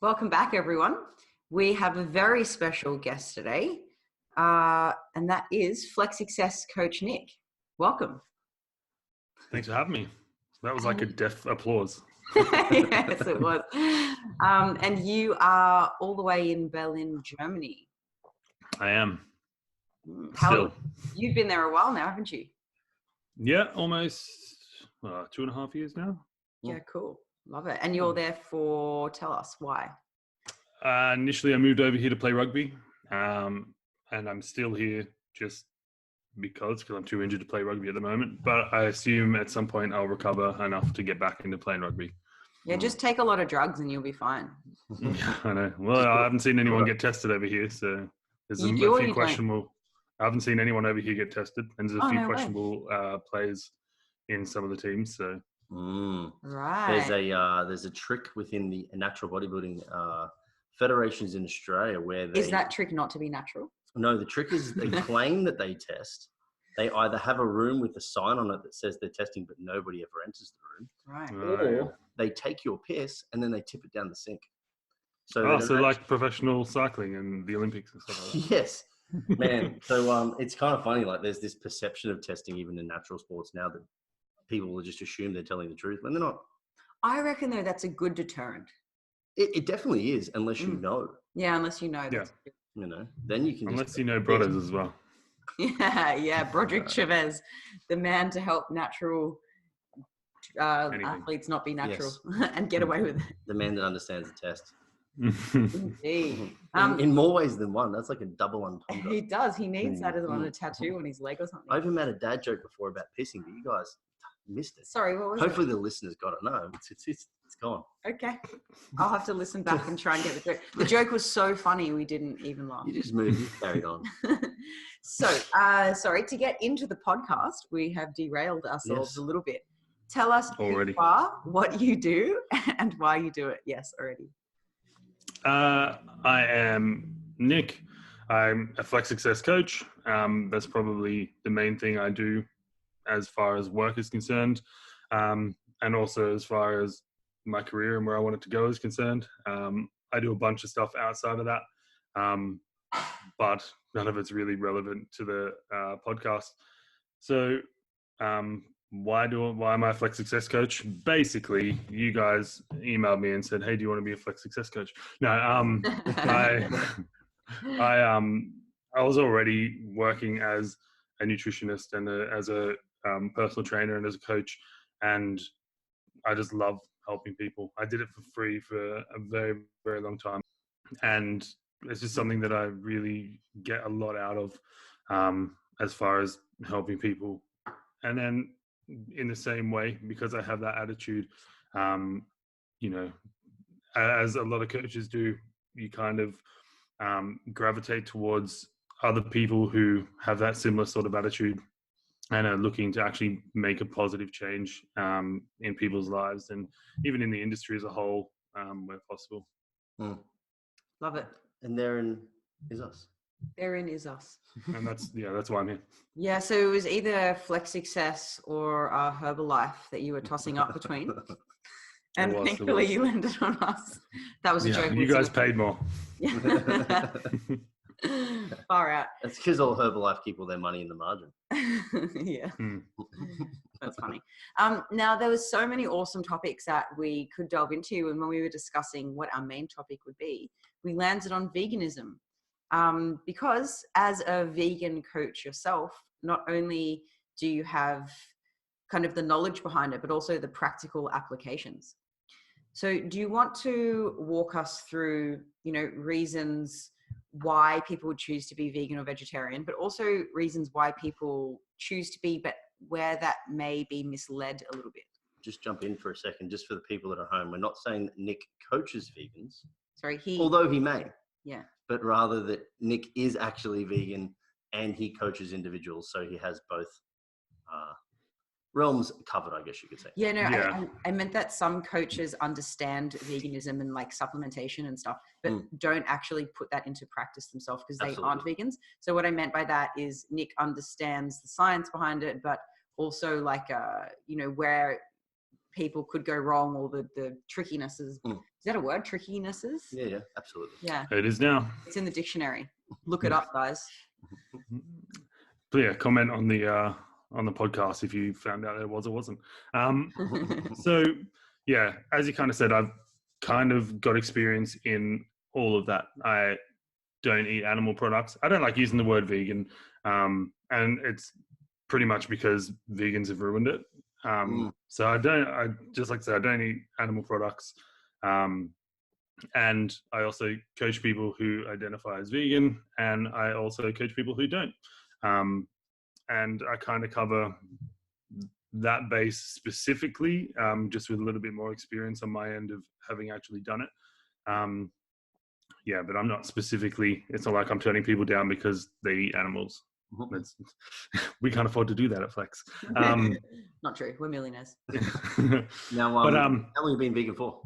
Welcome back, everyone. We have a very special guest today, and that is Flex Success Coach Nick. Welcome. Thanks for having me. That was like a deaf applause. Yes, it was. And you are all the way in Berlin, Germany. I am. Still. You've been there a while now, haven't you? Yeah, almost 2.5 years now. Yeah, cool. Love it. And you're there for, tell us why. Initially, I moved over here to play rugby, and I'm still here just because I'm too injured to play rugby at the moment. But I assume at some point I'll recover enough to get back into playing rugby. Yeah, just take a lot of drugs and you'll be fine. Yeah, I know. Well, I haven't seen anyone get tested over here, so there's a few questionable. I haven't seen anyone over here get tested, and there's a few questionable players in some of the teams. So. Right. There's a trick within the natural bodybuilding federations in Australia where they... Is that trick not to be natural? No, the trick is they claim that they test. They either have a room with a sign on it that says they're testing, but nobody ever enters the room. Right. Or they take your piss and then they tip it down the sink. So like professional cycling and the Olympics and stuff like that. Yes, man. So it's kind of funny. Like there's this perception of testing even in natural sports now that people will just assume they're telling the truth when they're not. I reckon, though, that's a good deterrent. It definitely is, unless you know. Yeah, unless you know. Yeah. You know, then you can unless you know brothers as well. Yeah, Broderick Chavez, the man to help natural athletes not be natural and get away with it. The man that understands the test. Indeed. In more ways than one. That's like a double entendre. He does. He needs that as on a tattoo on his leg or something. I even made a dad joke before about pissing, but you guys missed it. Sorry, what was Hopefully the listeners got it. No, it's gone. Okay. I'll have to listen back and try and get the joke. The joke was so funny we didn't even laugh. You just moved. You carried on. So, sorry, to get into the podcast, we have derailed ourselves a little bit. Tell us who you are, what you do, and why you do it. Yes, already. I am Nick. I'm a Flex Success coach. That's probably the main thing I do as far as work is concerned, and also as far as my career and where I want it to go is concerned. I do a bunch of stuff outside of that, but none of it's really relevant to the podcast. So why am I a Flex Success coach? Basically, you guys emailed me and said, "Hey, do you want to be a Flex Success coach?" No, I was already working as a nutritionist and as a personal trainer and as a coach, and I just love helping people. I did it for free for a very, very long time, and it's just something that I really get a lot out of as far as helping people. And then in the same way, because I have that attitude, you know, as a lot of coaches do, you kind of gravitate towards other people who have that similar sort of attitude and are looking to actually make a positive change in people's lives and even in the industry as a whole where possible. Love it. And therein is us. Therein is us. And that's why I'm here. Yeah, so it was either Flex Success or Herbalife that you were tossing up between. And thankfully you landed on us. That was a joke. You guys paid more. Far out. That's because all Herbalife keep all their money in the margin. Yeah. That's funny. Now, there was so many awesome topics that we could delve into. And when we were discussing what our main topic would be, we landed on veganism. Because as a vegan coach yourself, not only do you have kind of the knowledge behind it, but also the practical applications. So do you want to walk us through, reasons why people would choose to be vegan or vegetarian, but also reasons why people choose to be, but where that may be misled a little bit? Just jump in for a second, just for the people that are home. We're not saying that Nick coaches vegans. Sorry, although he may. Yeah. But rather that Nick is actually vegan and he coaches individuals. So he has both realms covered, I guess you could say. Yeah, no, I meant that some coaches understand veganism and like supplementation and stuff, but don't actually put that into practice themselves because they aren't vegans. So what I meant by that is Nick understands the science behind it, but also like, where people could go wrong, or the trickinesses. Mm. Is that a word? Trickinesses? Yeah, absolutely. Yeah. It is now. It's in the dictionary. Look it up, guys. But yeah, comment on the podcast if you found out there was or wasn't. So yeah, as you kind of said, I've kind of got experience in all of that. I don't eat animal products. I don't like using the word vegan, and it's pretty much because vegans have ruined it. So I just like to say, I don't eat animal products. And I also coach people who identify as vegan, and I also coach people who don't. And I kind of cover that base specifically, just with a little bit more experience on my end of having actually done it. Yeah, but I'm not specifically, it's not like I'm turning people down because they eat animals. We can't afford to do that at Flex. Not true. We're millionaires. Now, how long have you been vegan for?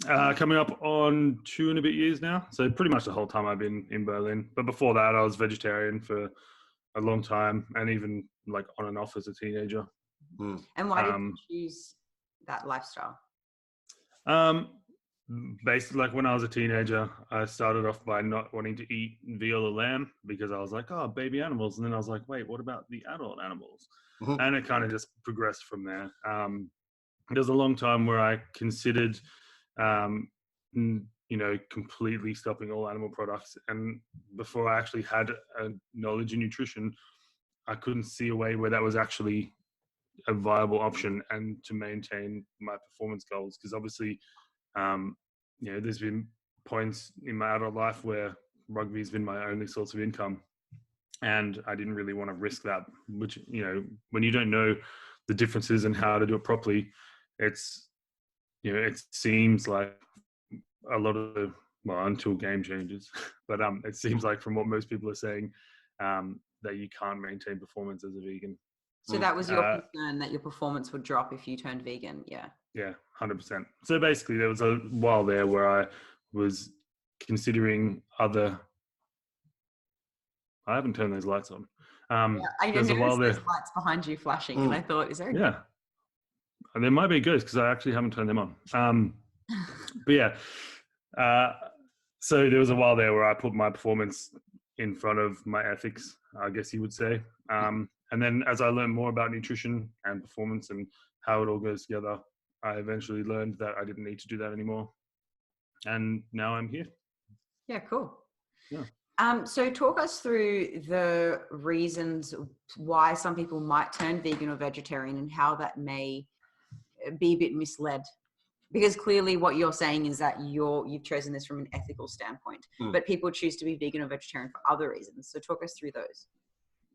Coming up on 2 and a bit years now. So pretty much the whole time I've been in Berlin. But before that, I was vegetarian for a long time, and even like on and off as a teenager. And why did you choose that lifestyle? Basically, like when I was a teenager, I started off by not wanting to eat veal or lamb because I was like, oh, baby animals. And then I was like, wait, what about the adult animals? And it kind of just progressed from there. There was a long time where I considered, completely stopping all animal products. And before I actually had a knowledge in nutrition, I couldn't see a way where that was actually a viable option and to maintain my performance goals. Because obviously, there's been points in my adult life where rugby's been my only source of income, and I didn't really want to risk that. Which, when you don't know the differences and how to do it properly, it seems like a lot of until game changes, but it seems like from what most people are saying, that you can't maintain performance as a vegan. So that was your concern, that your performance would drop if you turned vegan. Yeah, 100%. So basically, there was a while there where I was considering other. I haven't turned those lights on. I noticed those lights behind you flashing, and I thought, is there? And there might be a ghost because I actually haven't turned them on. But yeah, so there was a while there where I put my performance in front of my ethics, I guess you would say. And then as I learned more about nutrition and performance and how it all goes together, I eventually learned that I didn't need to do that anymore. And now I'm here. Yeah, cool. Yeah. So talk us through the reasons why some people might turn vegan or vegetarian and how that may be a bit misled. Because clearly what you're saying is that you've chosen this from an ethical standpoint, but people choose to be vegan or vegetarian for other reasons. So talk us through those.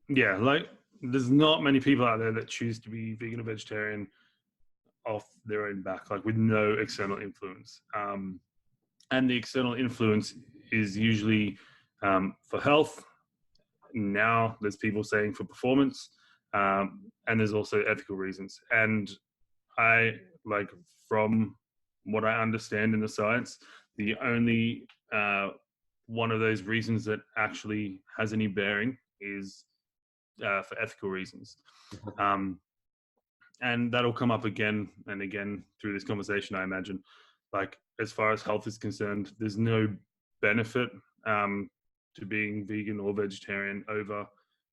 Yeah, like there's not many people out there that choose to be vegan or vegetarian off their own back, like with no external influence. And the external influence is usually for health. Now there's people saying for performance, and there's also ethical reasons. And from what I understand in the science, the only one of those reasons that actually has any bearing is for ethical reasons. And that'll come up again and again through this conversation, I imagine. Like, as far as health is concerned, there's no benefit to being vegan or vegetarian over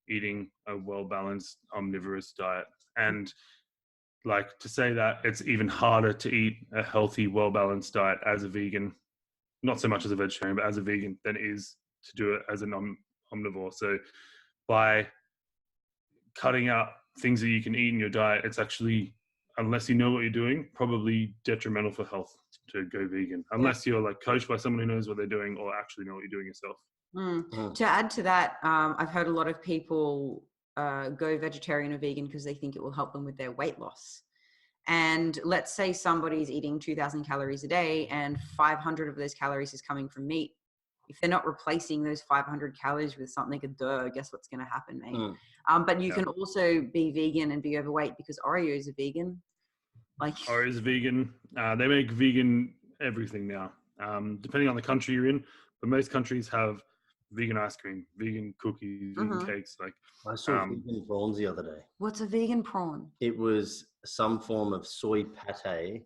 eating a well-balanced omnivorous diet. And like, to say that it's even harder to eat a healthy, well-balanced diet as a vegan, not so much as a vegetarian, but as a vegan, than it is to do it as an omnivore. So by cutting out things that you can eat in your diet, it's actually, unless you know what you're doing, probably detrimental for health to go vegan, unless you're like coached by someone who knows what they're doing or actually know what you're doing yourself. To add to that, I've heard a lot of people go vegetarian or vegan because they think it will help them with their weight loss. And let's say somebody's eating 2,000 calories a day and 500 of those calories is coming from meat. If they're not replacing those 500 calories with something, guess what's going to happen, mate? But you can also be vegan and be overweight because Oreos are vegan. Like Oreos are vegan. They make vegan everything now, depending on the country you're in. But most countries have vegan ice cream, vegan cookies, vegan cakes. Like I saw vegan prawns the other day. What's a vegan prawn? It was some form of soy pate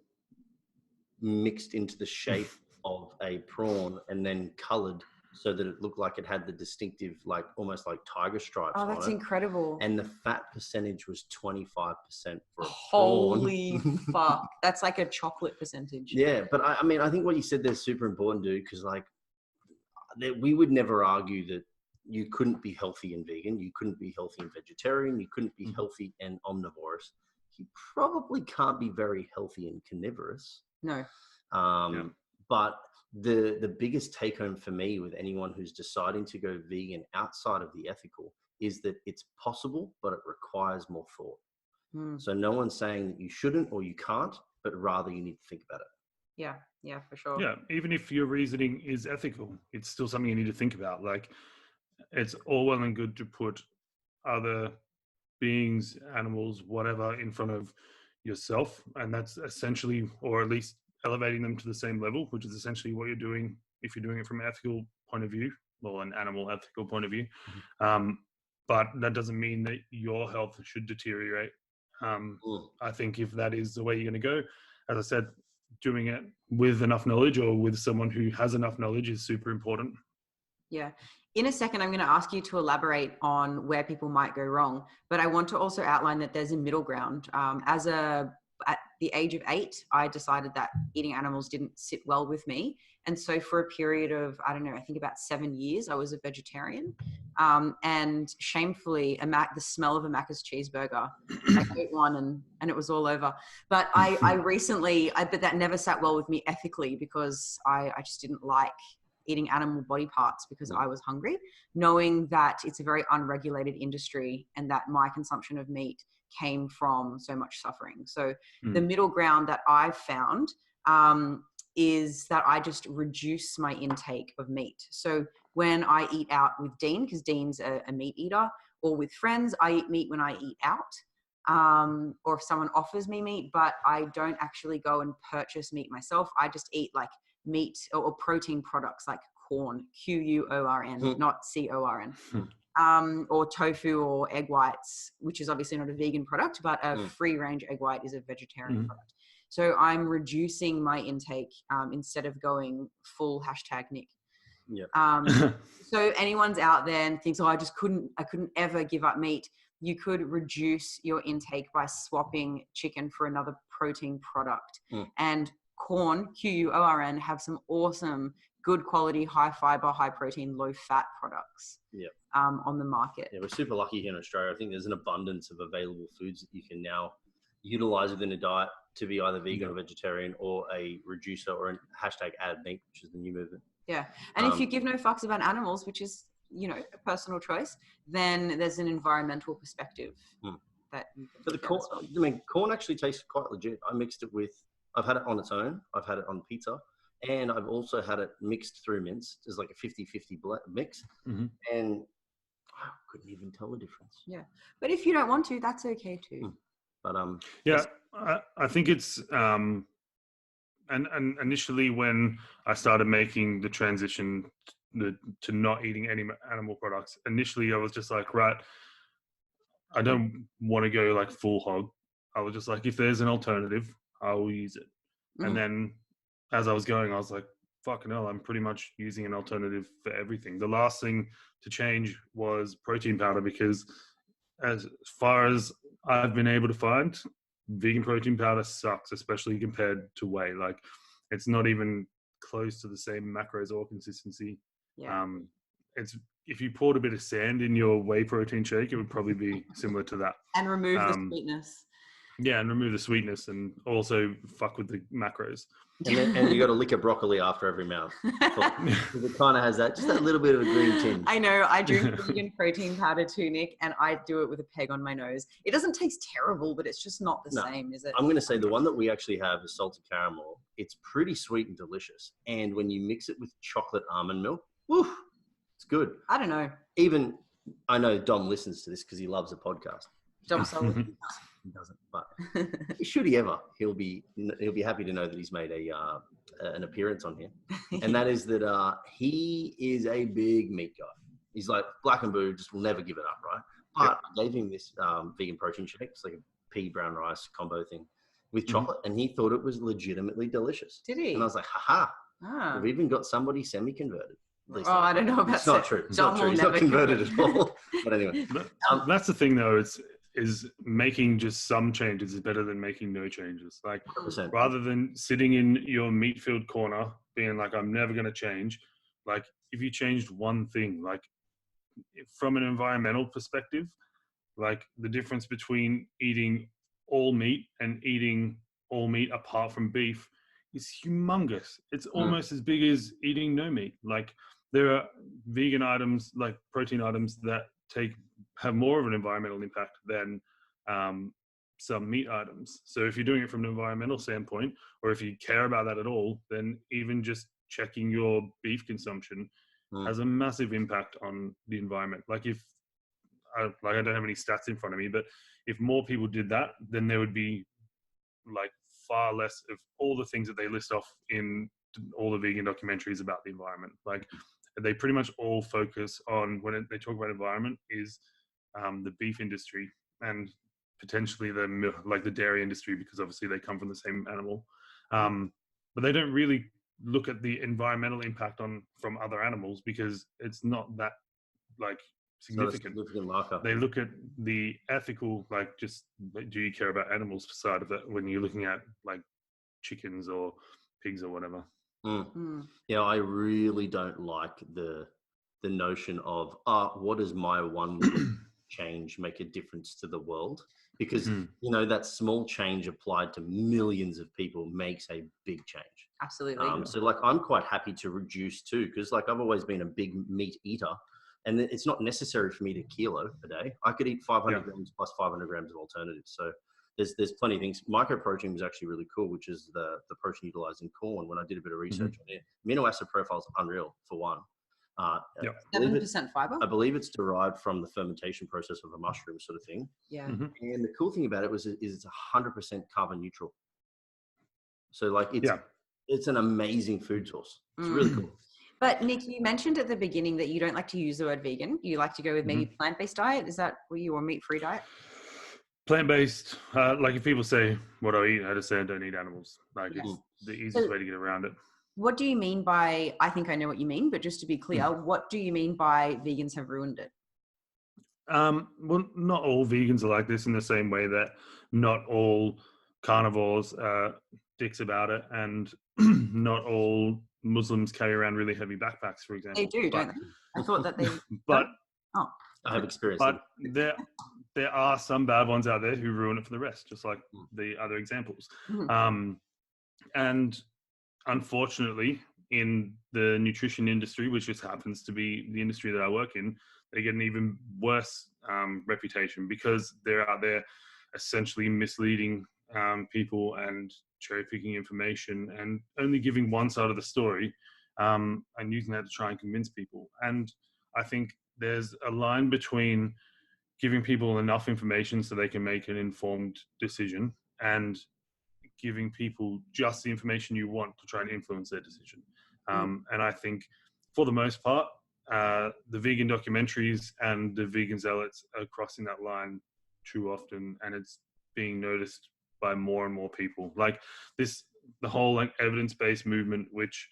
mixed into the shape of a prawn and then colored so that it looked like it had the distinctive, like almost like tiger stripes on it. Oh, that's incredible. And the fat percentage was 25% for a Holy prawn. fuck. That's like a chocolate percentage. Yeah, but I mean, I think what you said there is super important, dude, because like we would never argue that you couldn't be healthy and vegan, you couldn't be healthy and vegetarian, you couldn't be healthy and omnivorous. You probably can't be very healthy and carnivorous. No. But the biggest take home for me with anyone who's deciding to go vegan outside of the ethical is that it's possible, but it requires more thought. So no one's saying that you shouldn't or you can't, but rather you need to think about it. Yeah, for sure. Yeah, even if your reasoning is ethical, it's still something you need to think about. Like, it's all well and good to put other beings, animals, whatever, in front of yourself, and that's essentially, or at least elevating them to the same level, which is essentially what you're doing if you're doing it from an ethical point of view, well, an animal ethical point of view. But that doesn't mean that your health should deteriorate. I think if that is the way you're going to go, as I said, doing it with enough knowledge or with someone who has enough knowledge is super important. Yeah. In a second, I'm going to ask you to elaborate on where people might go wrong, but I want to also outline that there's a middle ground. At the age of 8, I decided that eating animals didn't sit well with me. And so for a period of, I don't know, I think about 7 years, I was a vegetarian. And shamefully, the smell of a Macca's cheeseburger, I ate one and it was all over. But I recently, but that never sat well with me ethically because I just didn't like eating animal body parts because I was hungry, knowing that it's a very unregulated industry and that my consumption of meat came from so much suffering. So the middle ground that I've found is that I just reduce my intake of meat. So when I eat out with Dean, because Dean's a meat eater, or with friends, I eat meat when I eat out, or if someone offers me meat, but I don't actually go and purchase meat myself. I just eat like meat or protein products like corn, Quorn, not Corn, or tofu or egg whites, which is obviously not a vegan product, but a free range egg white is a vegetarian product. So I'm reducing my intake instead of going full #Nick. So anyone's out there and thinks, I couldn't ever give up meat. You could reduce your intake by swapping chicken for another protein product. And corn, Quorn, have some awesome, good quality, high fiber, high protein, low fat products on the market. Yeah, we're super lucky here in Australia. I think there's an abundance of available foods that you can now utilize within a diet to be either vegan or vegetarian or a reducer or a #add meat, which is the new movement. Yeah. And if you give no fucks about animals, which is, a personal choice, then there's an environmental perspective that you can. But corn actually tastes quite legit. I've had it on its own. I've had it on pizza. And I've also had it mixed through mince. There's like a 50-50 mix. And I couldn't even tell the difference. Yeah. But if you don't want to, that's okay too. But I think it's and initially when I started making the transition to not eating any animal products, initially I was just like, right, I don't want to go like full hog. I was just like, if there's an alternative, I will use it. And then as I was going, I was like, fucking hell, I'm pretty much using an alternative for everything. The last thing to change was protein powder, because as far as I've been able to find, vegan protein powder sucks, especially compared to whey. Like, it's not even close to the same macros or consistency. It's if you poured a bit of sand in your whey protein shake, it would probably be similar to that. And remove the sweetness. Yeah, and remove the sweetness and also fuck with the macros. And you got to lick a broccoli after every mouth. It kind of has just that little bit of a green tinge. I know. I drink vegan protein powder too, Nick, and I do it with a peg on my nose. It doesn't taste terrible, but it's just not the same, is it? I'm going to say the one that we actually have is salted caramel. It's pretty sweet and delicious. And when you mix it with chocolate almond milk, woof, it's good. I don't know. I know Dom listens to this because he loves a podcast. Dom solid. He doesn't, but should he ever, he'll be happy to know that he's made an appearance on here, and that is that he is a big meat guy. He's like, Black and Blue just will never give it up, right? But I gave him this vegan protein shake. It's like a pea brown rice combo thing with chocolate, and he thought it was legitimately delicious. Did he? And I was like, haha, Ah. we've even got somebody semi-converted. I don't know about It's not true. It's not true. He's not converted at all. But anyway. That's the thing, though. Is making just some changes is better than making no changes. Like 100%. rather than sitting in your meat-filled corner being like, I'm never going to change. Like if you changed one thing, like from an environmental perspective, like the difference between eating all meat and eating all meat apart from beef is humongous. It's almost as big as eating no meat. Like there are vegan items, like protein items that have more of an environmental impact than some meat items. So if you're doing it from an environmental standpoint, or if you care about that at all, then even just checking your beef consumption has a massive impact on the environment. Like I don't have any stats in front of me, but if more people did that, then there would be like far less of all the things that they list off in all the vegan documentaries about the environment. Like they pretty much all focus on, when they talk about environment, is the beef industry and potentially the dairy industry, because obviously they come from the same animal. But they don't really look at the environmental impact from other animals, because it's not that like significant. Marker. They look at the ethical, like just do you care about animals side of it when you're looking at like chickens or pigs or whatever. Yeah, I really don't like the notion of what does my one little change make a difference to the world? Because that small change applied to millions of people makes a big change. Absolutely. So like I'm quite happy to reduce too, because like I've always been a big meat eater, and it's not necessary for me to kilo a day. I could eat 500 grams plus 500 grams of alternatives. So there's plenty of things. Microprotein was actually really cool, which is the protein utilized in corn. When I did a bit of research on it, amino acid profile is unreal for one. 7% fiber. I believe it's derived from the fermentation process of a mushroom, sort of thing. Yeah. And the cool thing about it is it's 100% carbon neutral. So like it's an amazing food source. It's really cool. But Nick, you mentioned at the beginning that you don't like to use the word vegan. You like to go with maybe plant-based diet. Is that what you, or meat-free diet? Plant-based. Like if people say what I eat, I just say I don't eat animals. Like it's the easiest way to get around it. What do you mean by, I think I know what you mean, but just to be clear, what do you mean by vegans have ruined it? Well, not all vegans are like this, in the same way that not all carnivores are dicks about it, and not all Muslims carry around really heavy backpacks, for example. They do, don't they? I thought that they... But I have experience. But there are some bad ones out there who ruin it for the rest, just like the other examples. And unfortunately, in the nutrition industry, which just happens to be the industry that I work in, they get an even worse reputation, because they're out there essentially misleading people and cherry picking information and only giving one side of the story, and using that to try and convince people. And I think there's a line between giving people enough information so they can make an informed decision, and giving people just the information you want to try and influence their decision. And I think for the most part, the vegan documentaries and the vegan zealots are crossing that line too often, and it's being noticed by more and more people. Like the whole like evidence-based movement, which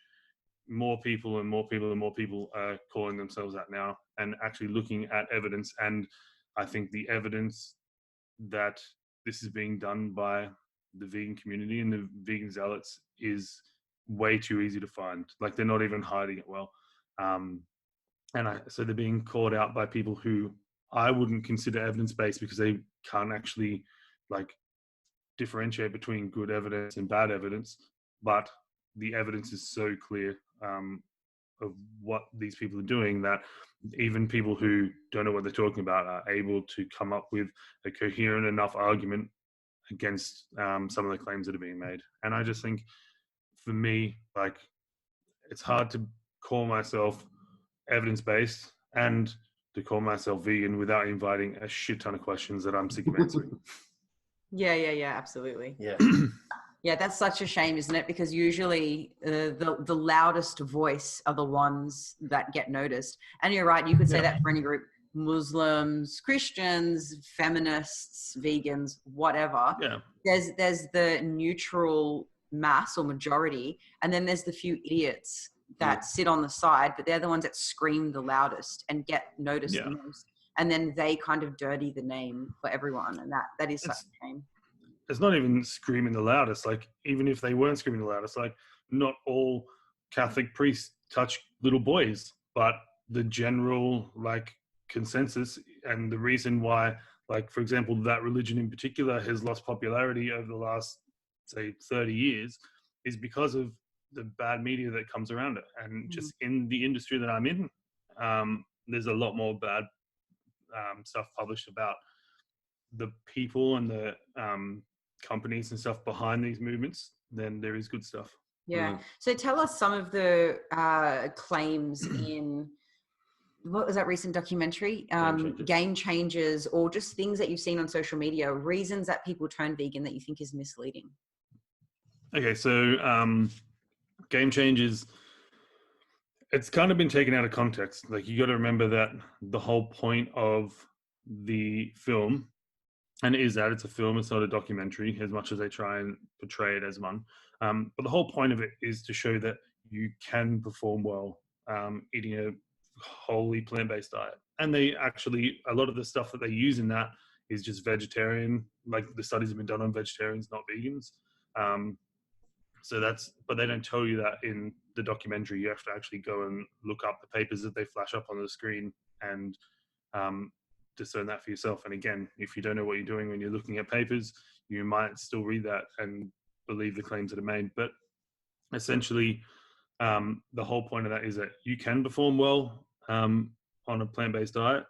more people and more people and more people are calling themselves that now, and actually looking at evidence. And I think the evidence that this is being done by the vegan community and the vegan zealots is way too easy to find. Like they're not even hiding it well. So they're being called out by people who I wouldn't consider evidence-based, because they can't actually like differentiate between good evidence and bad evidence. But the evidence is so clear of what these people are doing, that even people who don't know what they're talking about are able to come up with a coherent enough argument against some of the claims that are being made. And I just think, for me, like, it's hard to call myself evidence-based and to call myself vegan without inviting a shit ton of questions that I'm sick of answering. Yeah, absolutely. Yeah. Yeah, that's such a shame, isn't it? Because usually the loudest voice are the ones that get noticed. And you're right, you could say that for any group: Muslims, Christians, feminists, vegans, whatever. Yeah. There's the neutral mass or majority, and then there's the few idiots that sit on the side, but they're the ones that scream the loudest and get noticed the most. And then they kind of dirty the name for everyone, and that is such a shame. It's not even screaming the loudest. Like, even if they weren't screaming the loudest, like, not all Catholic priests touch little boys, but the general, like, consensus and the reason why, like, for example, that religion in particular has lost popularity over the last, say, 30 years is because of the bad media that comes around it. And just in the industry that I'm in, there's a lot more bad stuff published about the people and the companies and stuff behind these movements than there is good stuff. Yeah. So tell us some of the claims in, what was that recent documentary? Game Changers, or just things that you've seen on social media, reasons that people turn vegan that you think is misleading. Okay, so Game Changers, it's kind of been taken out of context. Like, you got to remember that the whole point of the film, and it is that it's a film, it's not a documentary, as much as they try and portray it as one. But the whole point of it is to show that you can perform well eating a wholly plant-based diet. And they actually, a lot of the stuff that they use in that is just vegetarian. Like, the studies have been done on vegetarians, not vegans. So that's, but they don't tell you that in the documentary. You have to actually go and look up the papers that they flash up on the screen and discern that for yourself. And again, if you don't know what you're doing when you're looking at papers, you might still read that and believe the claims that are made. But essentially, the whole point of that is that you can perform well on a plant-based diet,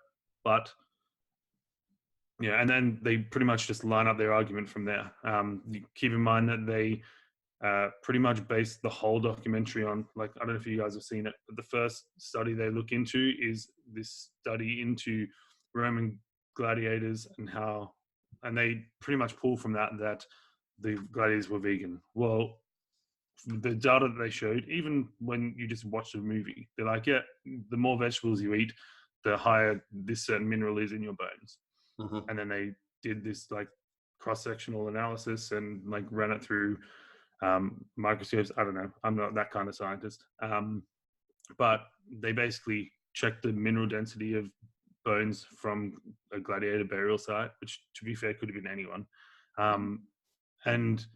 but and then they pretty much just line up their argument from there. You keep in mind that they pretty much based the whole documentary on, like, I don't know if you guys have seen it, but the first study they look into is this study into Roman gladiators and they pretty much pull from that the gladiators were vegan. Well, the data that they showed, even when you just watch the movie, they're like, yeah, the more vegetables you eat, the higher this certain mineral is in your bones. And then they did this, like, cross-sectional analysis and, like, ran it through microscopes. I don't know, I'm not that kind of scientist, but they basically checked the mineral density of bones from a gladiator burial site, which, to be fair, could have been anyone, and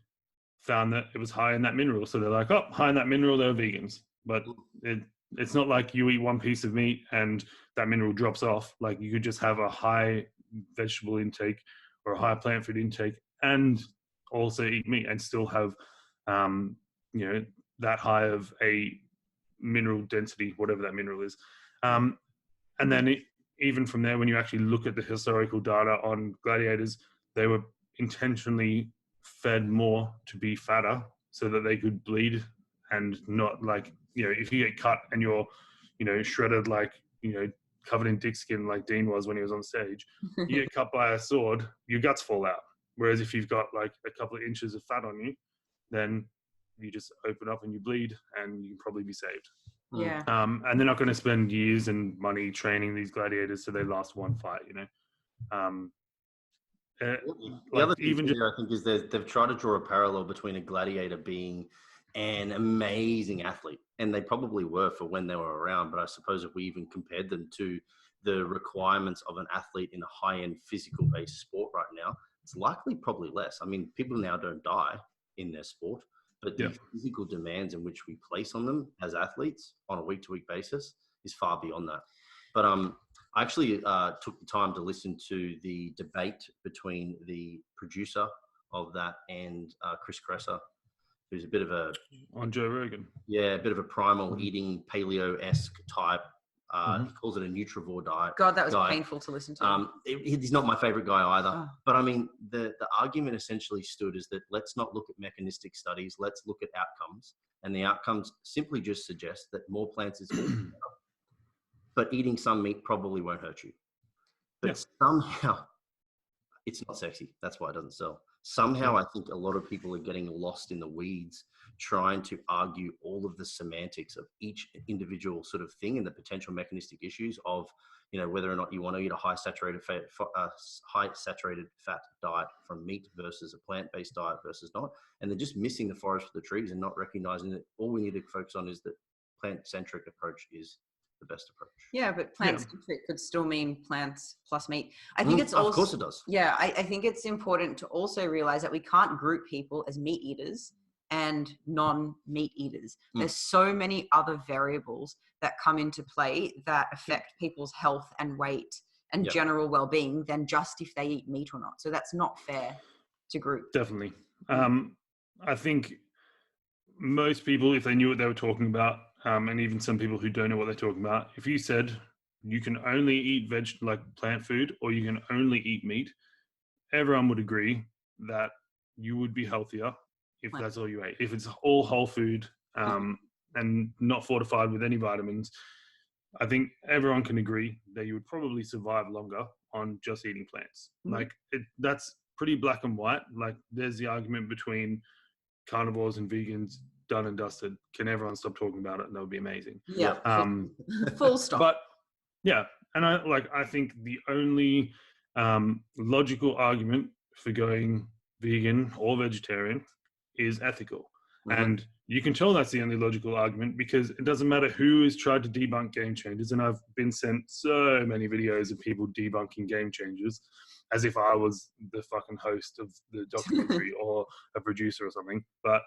found that it was high in that mineral. So they're like, oh, high in that mineral, they're vegans. But it's not like you eat one piece of meat and that mineral drops off. Like, you could just have a high vegetable intake or a high plant food intake and also eat meat and still have that high of a mineral density, whatever that mineral is. And then even from there, when you actually look at the historical data on gladiators, they were intentionally fed more to be fatter so that they could bleed and not, like, if you get cut and you're, shredded, like, covered in dick skin like Dean was when he was on stage, you get cut by a sword, your guts fall out. Whereas if you've got, like, a couple of inches of fat on you, then you just open up and you bleed and you can probably be saved. Yeah. And they're not going to spend years and money training these gladiators so they last one fight, The other thing I think is they've tried to draw a parallel between a gladiator being an amazing athlete, and they probably were for when they were around, but I suppose if we even compared them to the requirements of an athlete in a high-end physical-based sport right now, it's likely probably less. I mean, people now don't die in their sport, but the physical demands in which we place on them as athletes on a week-to-week basis is far beyond that. But I actually took the time to listen to the debate between the producer of that and Chris Kresser, who's a bit of a... On Joe Rogan. Yeah, a bit of a primal eating, paleo-esque type. He calls it a nutrivore diet. God, that was painful to listen to. He's not my favorite guy either. Oh. But I mean, the argument essentially stood is that let's not look at mechanistic studies. Let's look at outcomes. And the outcomes simply just suggest that more plants is better. But eating some meat probably won't hurt you. But somehow, it's not sexy. That's why it doesn't sell. somehow I think a lot of people are getting lost in the weeds trying to argue all of the semantics of each individual sort of thing and the potential mechanistic issues of, you know, whether or not you want to eat a high saturated fat diet from meat versus a plant-based diet versus not. And they're just missing the forest for the trees and not recognizing that all we need to focus on is that plant-centric approach is the best approach. Yeah, but plant-centric could still mean plants plus meat. I think it's also, of course it does. Yeah, I think it's important to also realize that we can't group people as meat eaters and non-meat eaters. There's so many other variables that come into play that affect people's health and weight and general well-being than just if they eat meat or not. So that's not fair to group. Definitely. I think most people, if they knew what they were talking about, and even some people who don't know what they're talking about, if you said you can only eat like plant food or you can only eat meat, everyone would agree that you would be healthier if that's all you ate. If it's all whole food and not fortified with any vitamins, I think everyone can agree that you would probably survive longer on just eating plants. Like that's pretty black and white. Like there's the argument between carnivores and vegans, done and dusted. Can everyone stop talking about it? And that would be amazing. Yeah. Full stop. But yeah, and I think the only logical argument for going vegan or vegetarian is ethical. And you can tell that's the only logical argument because it doesn't matter who has tried to debunk game changers. And I've been sent so many videos of people debunking game changers as if I was the fucking host of the documentary or a producer or something. But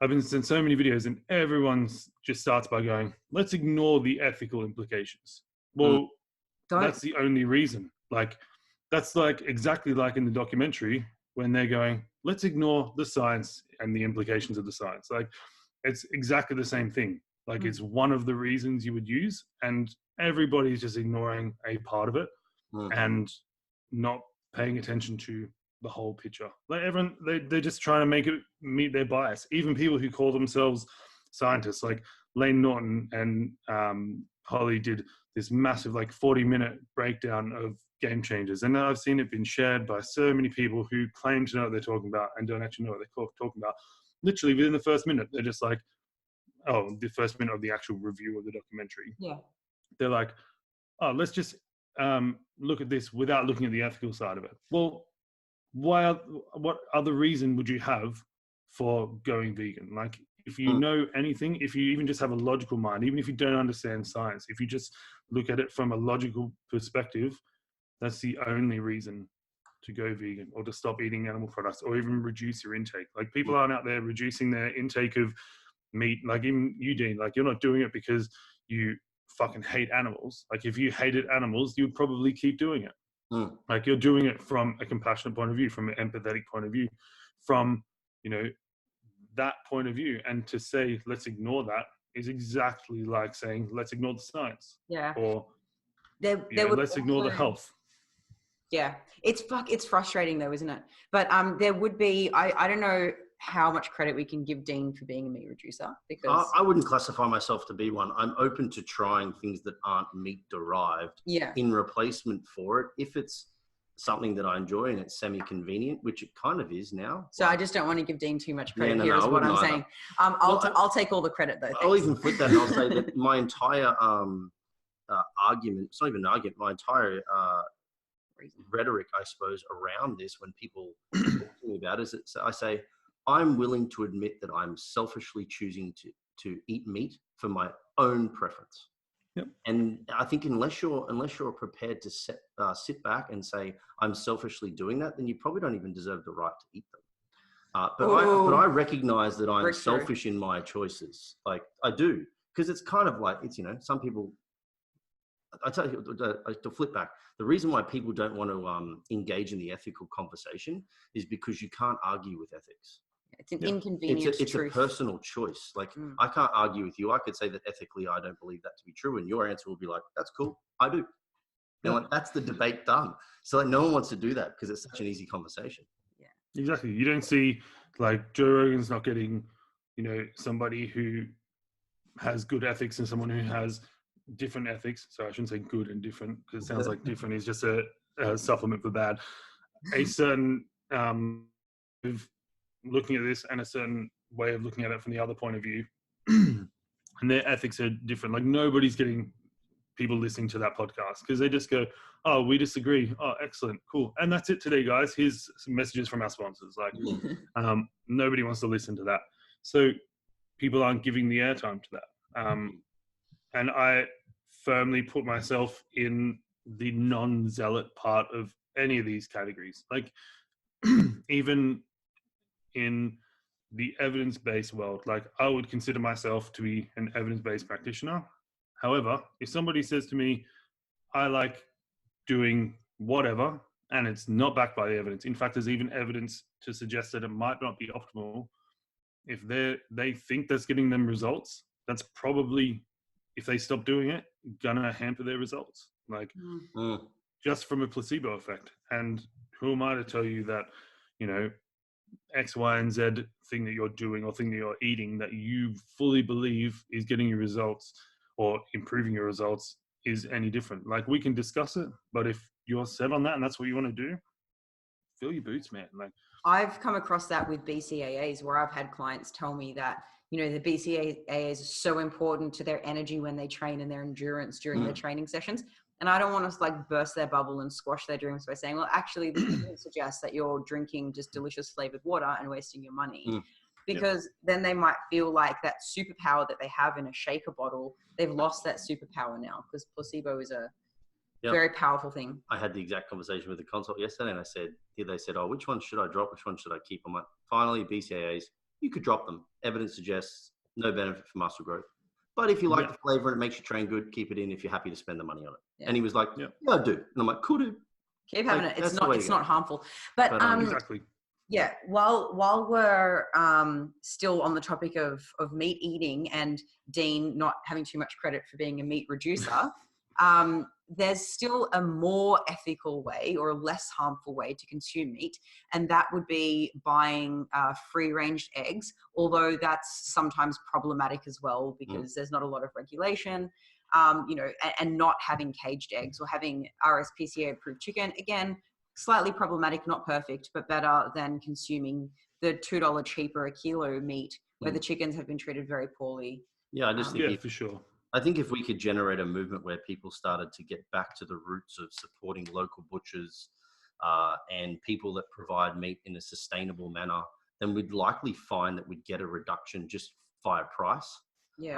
I've been sent so many videos and everyone just starts by going, let's ignore the ethical implications. Well, that's the only reason. Like, that's like exactly like in the documentary when they're going, let's ignore the science and the implications of the science. Like, it's exactly the same thing. Like, it's one of the reasons you would use, and everybody's just ignoring a part of it and not paying attention to the whole picture. Like everyone, they're just trying to make it meet their bias. Even people who call themselves scientists, like Lane Norton and Holly did this massive, like 40-minute breakdown of game changers. And I've seen it been shared by so many people who claim to know what they're talking about and don't actually know what they're talking about. Literally within the first minute, they're just like, oh, the first minute of the actual review of the documentary. Yeah. They're like, oh, let's just look at this without looking at the ethical side of it. Well, what other reason would you have for going vegan? Like, if you know anything, if you even just have a logical mind, even if you don't understand science, if you just look at it from a logical perspective, that's the only reason to go vegan or to stop eating animal products or even reduce your intake. Like, people aren't out there reducing their intake of meat. Like, even you, Dean, like, you're not doing it because you fucking hate animals. Like, if you hated animals, you'd probably keep doing it. Like, you're doing it from a compassionate point of view, from an empathetic point of view, from, you know, that point of view. And to say, let's ignore that is exactly like saying, let's ignore the science. Yeah. Or let's ignore the health. Yeah. It's frustrating though, isn't it? But there would be, I don't know how much credit we can give Dean for being a meat reducer, because I wouldn't classify myself to be one. I'm open to trying things that aren't meat derived in replacement for it, if it's something that I enjoy and it's semi-convenient, which it kind of is now. So I just don't want to give Dean too much credit here is what I'm saying. I'll take all the credit though. I'll even flip that and I'll say that my entire argument, it's not even an argument, my entire rhetoric, I suppose, around this when people talk to me about it, is I say, I'm willing to admit that I'm selfishly choosing to eat meat for my own preference. Yep. And I think unless you're prepared to sit back and say, I'm selfishly doing that, then you probably don't even deserve the right to eat them. But I recognize that I'm selfish in my choices. Like, I do, because it's kind of like, it's, you know, some people, I tell you, to flip back, the reason why people don't want to engage in the ethical conversation is because you can't argue with ethics. It's an inconvenient It's a personal choice. Like, I can't argue with you. I could say that ethically I don't believe that to be true, and your answer will be like, that's cool, I do. And like, that's the debate done. So like, no one wants to do that because it's such an easy conversation. Yeah, exactly. You don't see, like, Joe Rogan's not getting, you know, somebody who has good ethics and someone who has different ethics. So I shouldn't say good and different, because it sounds like different is just a supplement for bad. A certain looking at this and a certain way of looking at it from the other point of view. And their ethics are different. Like nobody's getting people listening to that podcast because they just go, oh, we disagree. Oh, excellent. Cool. And that's it today, guys. Here's some messages from our sponsors. Like nobody wants to listen to that. So people aren't giving the airtime to that. And I firmly put myself in the non-zealot part of any of these categories. Like even in the evidence-based world, like I would consider myself to be an evidence-based practitioner. However, if somebody says to me, I like doing whatever, and it's not backed by the evidence. In fact, there's even evidence to suggest that it might not be optimal. If they think that's getting them results, that's probably, if they stop doing it, gonna hamper their results. Like just from a placebo effect. And who am I to tell you that, you know, X, Y, and Z thing that you're doing or thing that you're eating that you fully believe is getting you results or improving your results is any different. Like we can discuss it, but if you're set on that and that's what you want to do, fill your boots, man. Like I've come across that with BCAAs where I've had clients tell me that, you know, the BCAAs are so important to their energy when they train and their endurance during their training sessions. And I don't want to like burst their bubble and squash their dreams by saying, well, actually, the evidence suggests that you're drinking just delicious flavored water and wasting your money. Because then they might feel like that superpower that they have in a shaker bottle, they've lost that superpower now because placebo is a very powerful thing. I had the exact conversation with the consult yesterday and they said, oh, which one should I drop? Which one should I keep? I'm like, finally, BCAAs, you could drop them. Evidence suggests no benefit for muscle growth. But if you like the flavor and it makes you train good, keep it in if you're happy to spend the money on it. Yeah. And he was like, yeah, I do. And I'm like, cool, dude. Keep having it. It's not harmful. But exactly. Yeah. While we're still on the topic of meat eating and Dean not having too much credit for being a meat reducer, there's still a more ethical way or a less harmful way to consume meat, and that would be buying free-range eggs, although that's sometimes problematic as well because there's not a lot of regulation, you know, and not having caged eggs or having RSPCA-approved chicken, again, slightly problematic, not perfect, but better than consuming the $2 cheaper a kilo meat where the chickens have been treated very poorly. Yeah, I just think for sure. I think if we could generate a movement where people started to get back to the roots of supporting local butchers and people that provide meat in a sustainable manner, then we'd likely find that we'd get a reduction just via price. We'd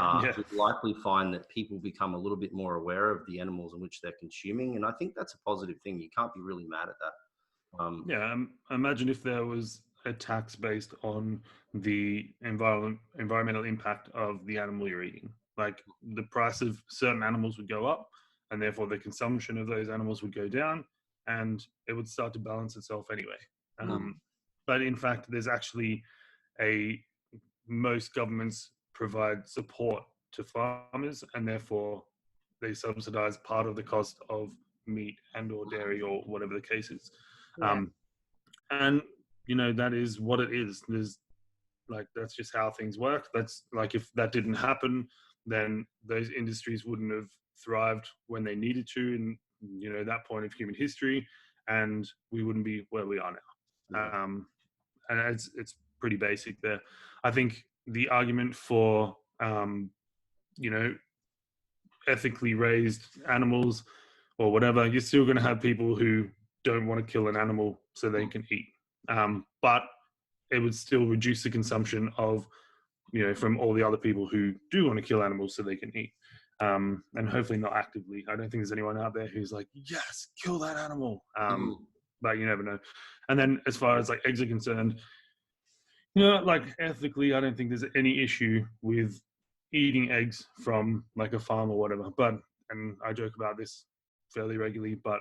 likely find that people become a little bit more aware of the animals in which they're consuming. And I think that's a positive thing. You can't be really mad at that. Imagine if there was a tax based on the environmental impact of the animal you're eating. Like the price of certain animals would go up and therefore the consumption of those animals would go down and it would start to balance itself anyway. But in fact, there's actually most governments provide support to farmers and therefore they subsidize part of the cost of meat and or dairy or whatever the case is. And you know, that is what it is. That's just how things work. That's like, if that didn't happen, then those industries wouldn't have thrived when they needed to in, you know, that point of human history, and we wouldn't be where we are now. And it's pretty basic there. I think the argument for, you know, ethically raised animals or whatever, you're still going to have people who don't want to kill an animal so they can eat. But it would still reduce the consumption of, you know, from all the other people who do want to kill animals so they can eat. And hopefully not actively. I don't think there's anyone out there who's like, yes, kill that animal. But you never know. And then as far as like eggs are concerned, you know, like ethically, I don't think there's any issue with eating eggs from like a farm or whatever. But, and I joke about this fairly regularly, but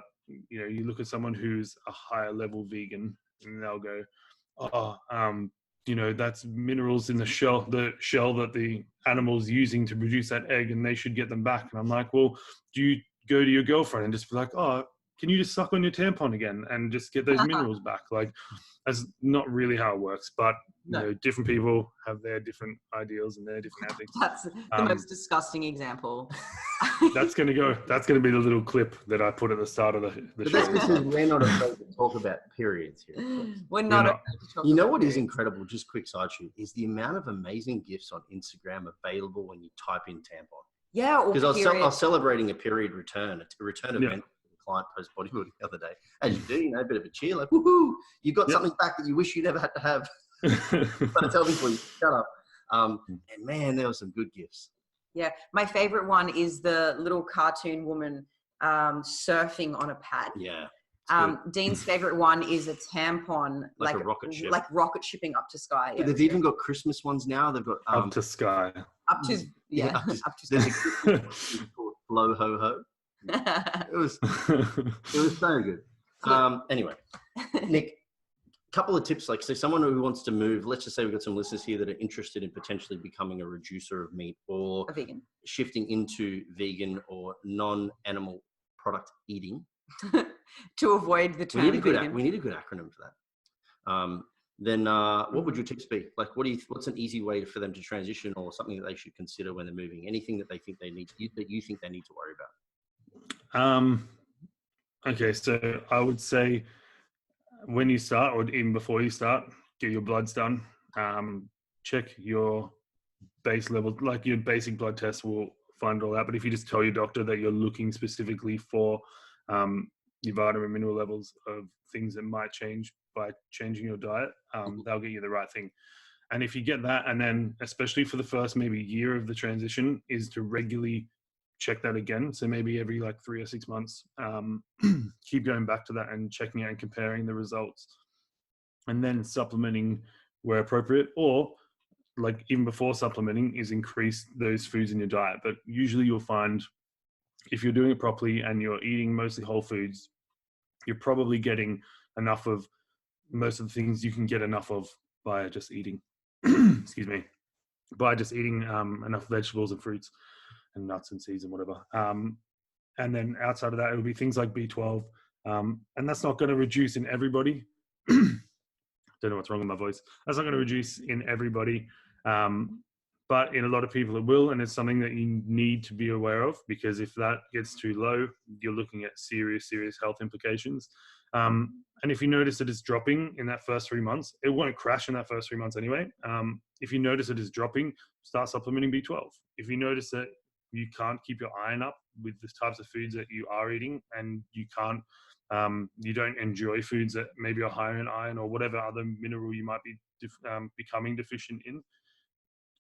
you know, you look at someone who's a higher level vegan and they'll go, you know, that's minerals in the shell that the animal's using to produce that egg and they should get them back. And I'm like, well, do you go to your girlfriend and just be like, oh, can you just suck on your tampon again and just get those minerals back? Like, that's not really how it works. But No. you know, different people have their different ideals and their different ethics. That's the most disgusting example. That's gonna be the little clip that I put at the start of the But show. that's because we're not afraid to talk about periods here. We're not. not. afraid to talk You know about what is periods. incredible? Just quick side shoot is the amount of amazing gifts on Instagram available when you type in tampon. Yeah, or Because I period. was celebrating a period return, a return Yeah. event for the client post bodybuilding the other day. As you do, you know, a bit of a cheer, like, woohoo, you got something back that you wish you never had to have. But to tell people, shut up. And man, there were some good gifts. Yeah, my favorite one is the little cartoon woman surfing on a pad. Yeah. Dean's favorite one is a tampon, Like a rocket ship. like rocket shipping up to sky. But they've even got Christmas ones now. They've got Up to sky. up to up to sky. there's a Christmas one called Blow Ho Ho. It was so good. Anyway, Nick, couple of tips. Like, so someone who wants to move, let's just say we've got some listeners here that are interested in potentially becoming a reducer of meat or A vegan. shifting into vegan or non-animal product eating. To avoid the term We need a good acronym for that. Then what would your tips be? Like, what's an easy way for them to transition, or something that they should consider when they're moving? Anything that they think they need that you think they need to worry about? Okay, so I would say when you start, or even before you start, get your bloods done. Check your base level, like your basic blood test will find all that. But if you just tell your doctor that you're looking specifically for your vitamin mineral levels of things that might change by changing your diet, they'll get you the right thing. And if you get that, and then especially for the first maybe year of the transition, is to regularly check that again. So maybe every like 3 or 6 months, keep going back to that and checking it and comparing the results, and then supplementing where appropriate, or like even before supplementing is increase those foods in your diet. But usually you'll find if you're doing it properly and you're eating mostly whole foods, you're probably getting enough of most of the things you can get enough of by just eating, excuse me, by just eating enough vegetables and fruits and nuts and seeds and whatever. And then outside of that, it would be things like B12. And that's not going to reduce in everybody. Don't know what's wrong with my voice. That's not going to reduce in everybody. But in a lot of people it will, and it's something that you need to be aware of, because if that gets too low, you're looking at serious health implications. And if you notice that it's dropping in that first 3 months, it won't crash in that first 3 months anyway. If you notice it is dropping, start supplementing B12. If you notice that you can't keep your iron up with the types of foods that you are eating, and you can't, you don't enjoy foods that maybe are higher in iron or whatever other mineral you might be becoming deficient in,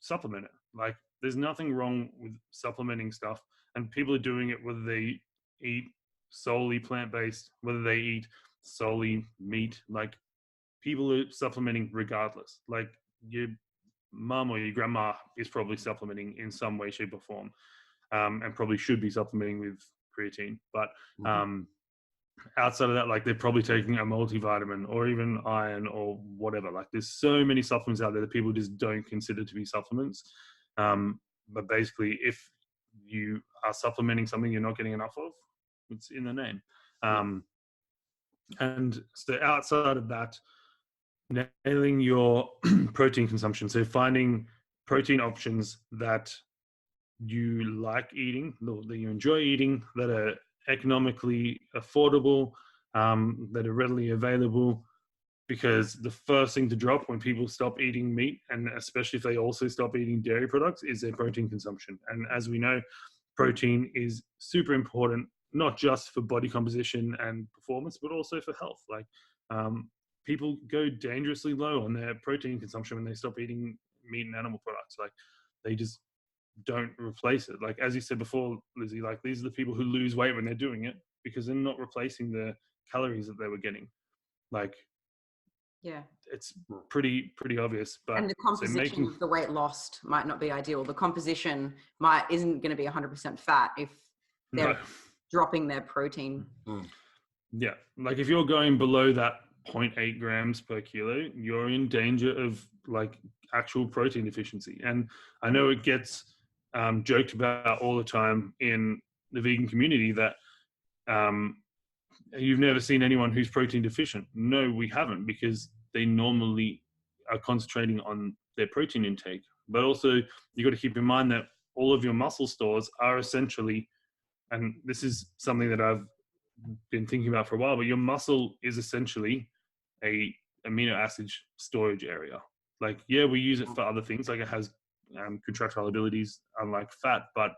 supplement it. Like, there's nothing wrong with supplementing stuff, and people are doing it whether they eat solely plant-based, whether they eat solely meat. Like, people are supplementing regardless. Like, your mum or your grandma is probably supplementing in some way, shape or form, and probably should be supplementing with creatine. But outside of that, like, they're probably taking a multivitamin or even iron or whatever. Like, there's so many supplements out there that people just don't consider to be supplements. But basically, if you are supplementing something you're not getting enough of, it's in the name. And so outside of that, nailing your protein consumption. So finding protein options that you like eating, that you enjoy eating, that are economically affordable, that are readily available. Because the first thing to drop when people stop eating meat, and especially if they also stop eating dairy products, is their protein consumption. And as we know, protein is super important, not just for body composition and performance, but also for health. Like, people go dangerously low on their protein consumption when they stop eating meat and animal products. Like, they just don't replace it. Like, as you said before, Lizzie, like, these are the people who lose weight when they're doing it because they're not replacing the calories that they were getting. Like, yeah, it's pretty obvious. But and the composition of the weight lost might not be ideal. The composition isn't going to be 100% fat if they're dropping their protein. Yeah, like, if you're going below that 0.8 grams per kilo, you're in danger of like actual protein deficiency. And I know it gets joked about all the time in the vegan community that you've never seen anyone who's protein deficient. No, we haven't, because they normally are concentrating on their protein intake. But also, you got to keep in mind that all of your muscle stores are essentially, and this is something that I've been thinking about for a while, but your muscle is essentially a amino acid storage area. Like, yeah, we use it for other things, like it has contractile abilities, unlike fat, but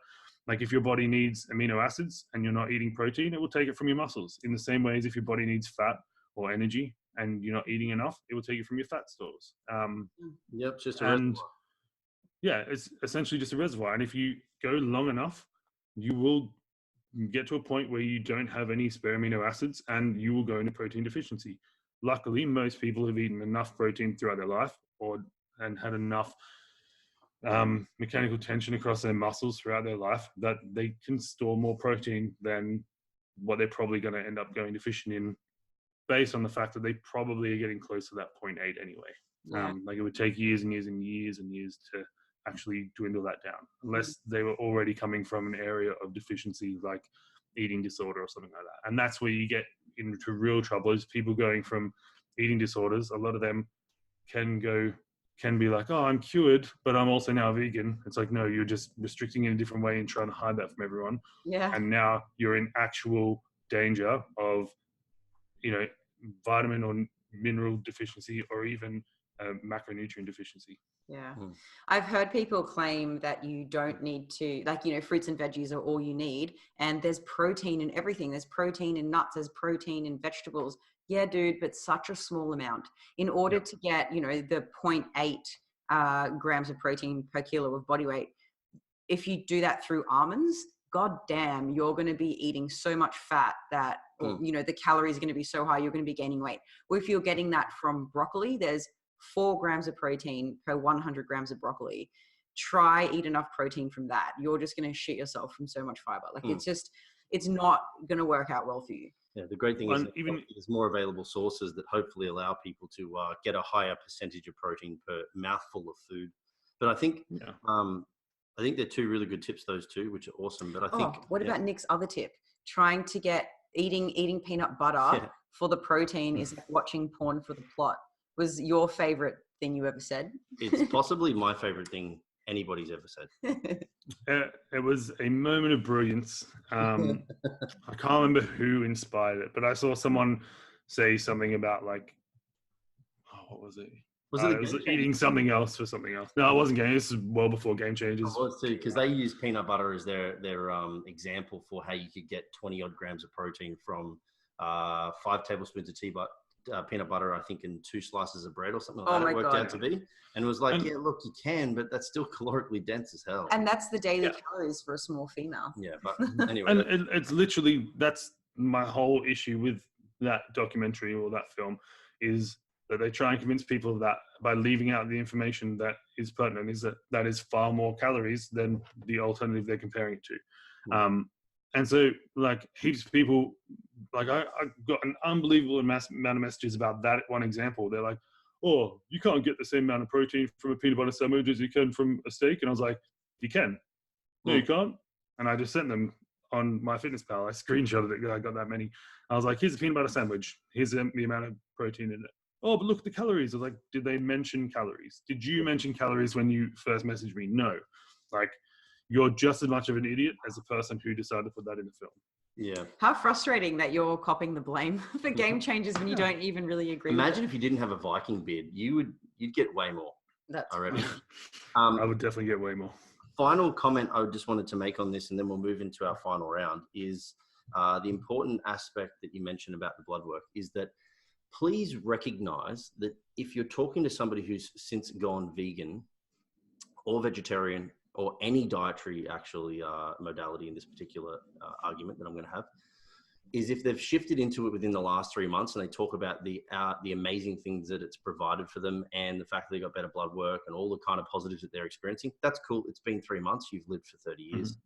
like if your body needs amino acids and you're not eating protein, it will take it from your muscles. In the same way as if your body needs fat or energy and you're not eating enough, it will take it from your fat stores. Yep, just a and reservoir. yeah, it's essentially just a reservoir. And if you go long enough, you will get to a point where you don't have any spare amino acids and you will go into protein deficiency. Luckily, most people have eaten enough protein throughout their life and had enough mechanical tension across their muscles throughout their life that they can store more protein than what they're probably going to end up going deficient in, based on the fact that they probably are getting close to that 0.8 anyway. Yeah. Like it would take years and years and years and years to actually dwindle that down, unless they were already coming from an area of deficiency like eating disorder or something like that. And that's where you get into real trouble, is people going from eating disorders. A lot of them can be like, oh, I'm cured, but I'm also now vegan. It's like, no, you're just restricting in a different way and trying to hide that from everyone. Yeah. And now you're in actual danger of, vitamin or mineral deficiency, or even macronutrient deficiency. Yeah. I've heard people claim that you don't need to, like, fruits and veggies are all you need. And there's protein in everything. There's protein in nuts, there's protein in vegetables. Yeah, dude, but such a small amount. In order to get, the 0.8 grams of protein per kilo of body weight, if you do that through almonds, god damn, you're going to be eating so much fat that, the calories are going to be so high, you're going to be gaining weight. Or if you're getting that from broccoli, there's 4 grams of protein per 100 grams of broccoli. Try eat enough protein from that. You're just going to shit yourself from so much fiber. Like it's not going to work out well for you. Yeah, the great thing is that there's more available sources that hopefully allow people to get a higher percentage of protein per mouthful of food. But I think I think they're 2 really good tips, those 2, which are awesome. But I think what about Nick's other tip? Trying to get eating peanut butter for the protein is like watching porn for the plot. Was your favorite thing you ever said? It's possibly my favorite thing anybody's ever said. It was a moment of brilliance. I can't remember who inspired it, but I saw someone say something about like, what was it? It was eating something else for something else. No, it wasn't game. This is well before Game Changers. It was too, because they use peanut butter as their example for how you could get 20 odd grams of protein from 5 tablespoons of peanut butter, I think, in 2 slices of bread or something like that. It worked out to be. And it was like, look, you can, but that's still calorically dense as hell. And that's the daily calories for a small female. Yeah, but anyway. And it's literally, that's my whole issue with that documentary or that film, is that they try and convince people that by leaving out the information that is pertinent, is that is far more calories than the alternative they're comparing it to. And so, like, heaps of people, like, I got an unbelievable amount of messages about that one example. They're like, oh, you can't get the same amount of protein from a peanut butter sandwich as you can from a steak. And I was like, you can. No, you can't. And I just sent them on MyFitnessPal. I screenshotted it because I got that many. I was like, here's a peanut butter sandwich. Here's the amount of protein in it. Oh, but look at the calories. I was like, did they mention calories? Did you mention calories when you first messaged me? No. Like, you're just as much of an idiot as the person who decided to put that in the film. Yeah. How frustrating that you're copping the blame for Game Changers when you don't even really agree. Imagine if you didn't have a Viking beard, you'd get way more. That's I reckon. I would definitely get way more. Final comment I just wanted to make on this, and then we'll move into our final round, is the important aspect that you mentioned about the blood work is that please recognize that if you're talking to somebody who's since gone vegan or vegetarian or any dietary modality in this particular argument that I'm going to have, is if they've shifted into it within the last 3 months and they talk about the amazing things that it's provided for them and the fact that they got better blood work and all the kind of positives that they're experiencing, that's cool. It's been 3 months. You've lived for 30 years.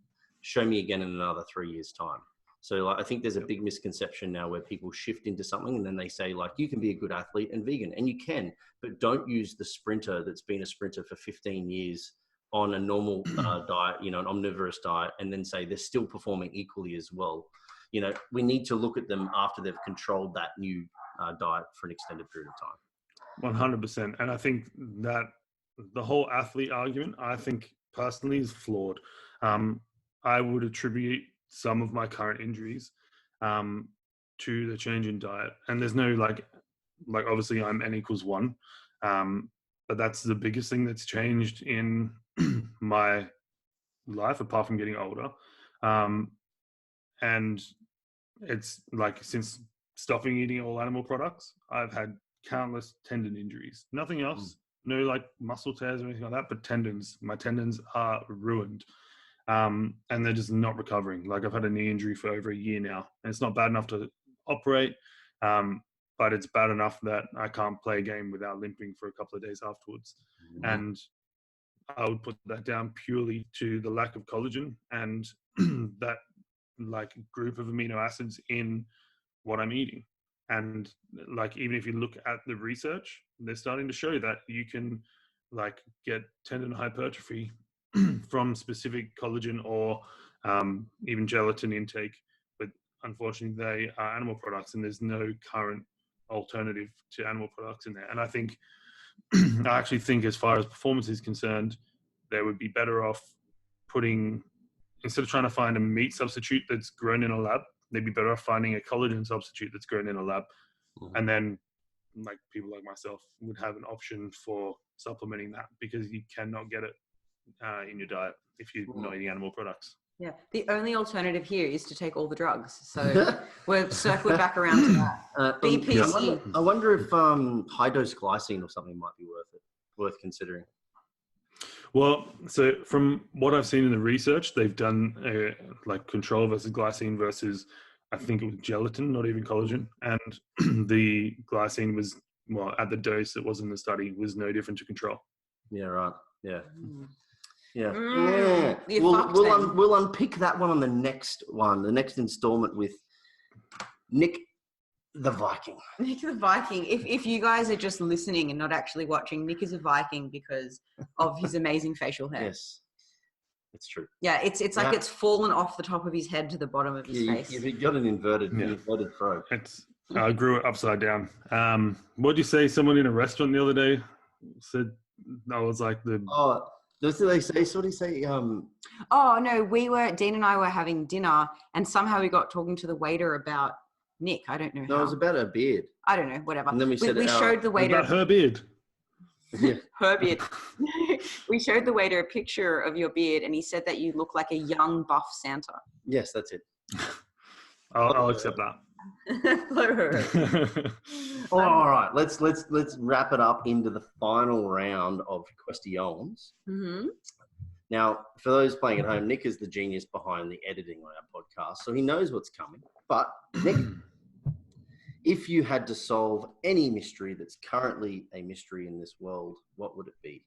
Show me again in another 3 years' time. So I think there's a big misconception now where people shift into something and then they say, like, you can be a good athlete and vegan, and you can, but don't use the sprinter that's been a sprinter for 15 years on a normal diet, an omnivorous diet, and then say they're still performing equally as well. we need to look at them after they've controlled that new diet for an extended period of time. 100%. And I think that the whole athlete argument, I think personally, is flawed. I would attribute some of my current injuries to the change in diet. And there's no like obviously I'm N=1. But that's the biggest thing that's changed in my life, apart from getting older. And it's like, since stopping eating all animal products, I've had countless tendon injuries. Nothing else, no like muscle tears or anything like that, but tendons. My tendons are ruined. And they're just not recovering. Like, I've had a knee injury for over a year now, and it's not bad enough to operate. But it's bad enough that I can't play a game without limping for a couple of days afterwards. And I would put that down purely to the lack of collagen and that like group of amino acids in what I'm eating. And like, even if you look at the research, they're starting to show that you can like get tendon hypertrophy from specific collagen or even gelatin intake. But unfortunately, they are animal products, and there's no current alternative to animal products in there. And I think, I actually think, as far as performance is concerned, they would be better off putting, instead of trying to find a meat substitute that's grown in a lab, they'd be better off finding a collagen substitute that's grown in a lab. And then like people like myself would have an option for supplementing that, because you cannot get it in your diet if you're not eating animal products. Yeah, the only alternative here is to take all the drugs. So we're circling back around to that. BPC. I wonder if high dose glycine or something might be worth considering. Well, so from what I've seen in the research, they've done like control versus glycine versus, I think it was gelatin, not even collagen. And the glycine was, well, at the dose that was in the study, was no different to control. Yeah, right. Yeah. Yeah. We'll unpick that one on the next installment with Nick the Viking. Nick the Viking. If you guys are just listening and not actually watching, Nick is a Viking because of his amazing facial hair. Yes, it's true. Yeah, it's like it's fallen off the top of his head to the bottom of his face. You've got an inverted throat. I grew it upside down. What did you say? Someone in a restaurant the other day said, I was like the... Oh, what did they say? So what did he say? Oh, no, Dean and I were having dinner, and somehow we got talking to the waiter about Nick. I don't know how. No, it was about her beard. I don't know, whatever. And then we showed the waiter... About her beard. Yeah. Her beard. We showed the waiter a picture of your beard, and he said that you look like a young buff Santa. Yes, that's it. I'll accept that. All right, let's wrap it up into the final round of questions. Mm-hmm. Now, for those playing at home, Nick is the genius behind the editing on our podcast, so he knows what's coming. But Nick, if you had to solve any mystery that's currently a mystery in this world, what would it be?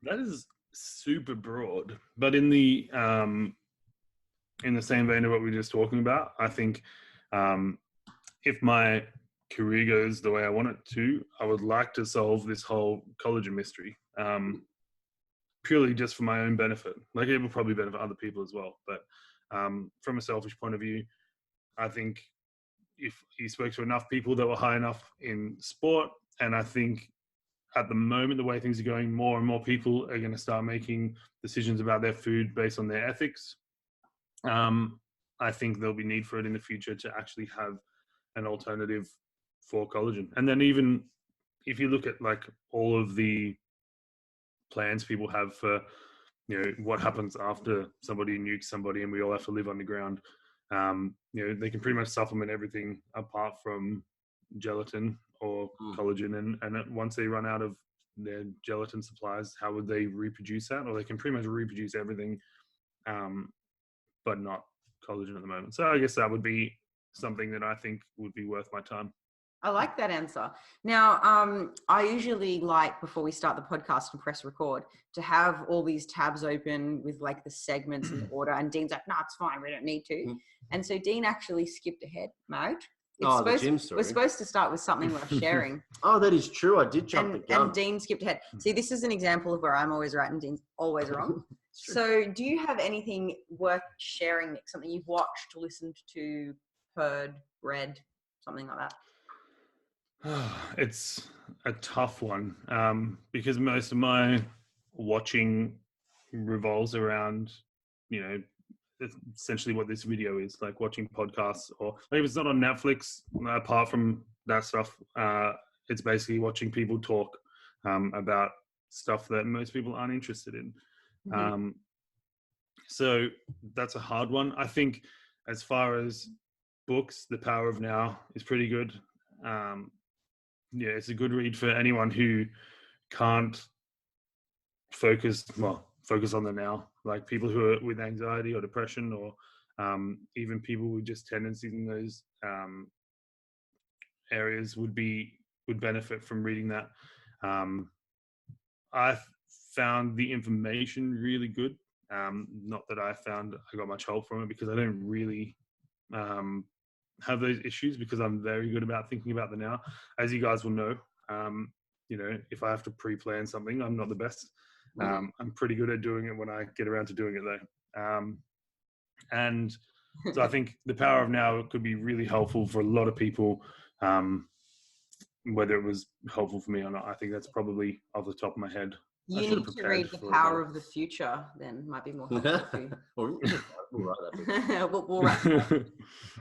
That is super broad, but in the same vein of what we were just talking about, I think if my career goes the way I want it to, I would like to solve this whole collagen mystery, purely just for my own benefit. Like, it will probably benefit other people as well, but from a selfish point of view, I think if you spoke to enough people that were high enough in sport, and I think at the moment, the way things are going, more and more people are going to start making decisions about their food based on their ethics. I think there'll be need for it in the future to actually have an alternative for collagen. And then even if you look at like all of the plans people have for, what happens after somebody nukes somebody and we all have to live underground, they can pretty much supplement everything apart from gelatin or collagen. And once they run out of their gelatin supplies, how would they reproduce that? Or they can pretty much reproduce everything, but not collagen at the moment. So I guess that would be something that I think would be worth my time. I like that answer. Now, I usually like, before we start the podcast and press record, to have all these tabs open with like the segments in order. And Dean's like, no, it's fine. We don't need to. And so Dean actually skipped ahead, mate. The gym story. We're supposed to start with something worth sharing. Oh, that is true. I did jump the gun. And Dean skipped ahead. See, this is an example of where I'm always right and Dean's always wrong. So do you have anything worth sharing, Nick? Something you've watched, listened to, heard, read, something like that? It's a tough one because most of my watching revolves around, essentially what this video is, like watching podcasts, or maybe it's not on Netflix. Apart from that stuff, it's basically watching people talk about stuff that most people aren't interested in. Mm-hmm. So that's a hard one. I think as far as books, The Power of Now is pretty good. It's a good read for anyone who can't focus on the now, like people who are with anxiety or depression, or even people with just tendencies in those areas would benefit from reading that. I found the information really good. Not that I found I got much help from it, because I don't really have those issues, because I'm very good about thinking about the now. As you guys will know, if I have to pre-plan something, I'm not the best. I'm pretty good at doing it when I get around to doing it, though. And so I think The Power of Now could be really helpful for a lot of people. Whether it was helpful for me or not, I think that's probably off the top of my head. You need to read The Power of the Future, then might be more helpful for you. We'll write that book. We'll write that.